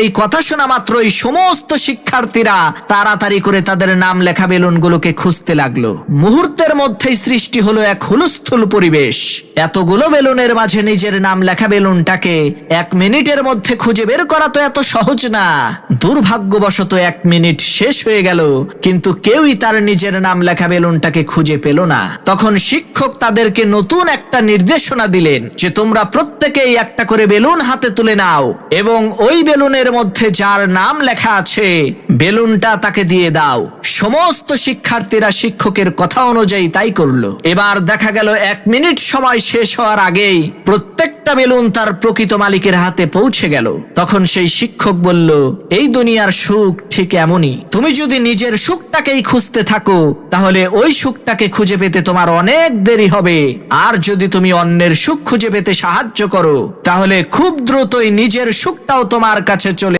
এই কথা শোনা মাত্রই সমস্ত শিক্ষার্থীরা তাড়াতাড়ি করে তাদের নাম লেখা বেলুনগুলোকে খুঁজতে লাগলো। মুহূর্তের মধ্যেই সৃষ্টি হলো এক হুলস্থুল পরিবেশ। এতগুলো বেলুনের মাঝে নিজের নাম লেখা বেলুনটাকে 1 মিনিটের মধ্যে খুঁজে বের করা তো এত সহজ না। দুর্ভাগ্যবশত 1 মিনিট শেষ হয়ে গেল, কিন্তু কেউই তার নিজের নাম লেখা বেলুনটাকে খুঁজে পেল না। তখন শিক্ষক তাদেরকে নতুন একটা নির্দেশনা দিলেন যে তোমরা প্রত্যেকেই একটা করে বেলুন হাতে তুলে নাও এবং ওই বেলুনের মধ্যে যার নাম লেখা আছে বেলুনটা তাকে দিয়ে দাও। সমস্ত শিক্ষার্থীরা শিক্ষকের কথা অনুযায়ী তাই করলো। এবার দেখা গেল 1 মিনিট সময় শেষ হওয়ার আগেই প্রত্যেকটা বেলুন তার প্রকৃত মালিকের হাতে পৌঁছে গেল। তখন সেই শিক্ষক বলল, এই দুনিয়ার সুখ ঠিক এমনই, তুমি যদি নিজের সুখটাকেই খুঁজতে থাকো তাহলে ওই সুখটাকে খুঁজে পেতে তোমার অনেক দেরি হবে। আর যদি তুমি অন্যের সুখ খুঁজে পেতে সাহায্য করো তাহলে খুব দ্রুতই নিজের সুখটাও তোমার কাছে চলে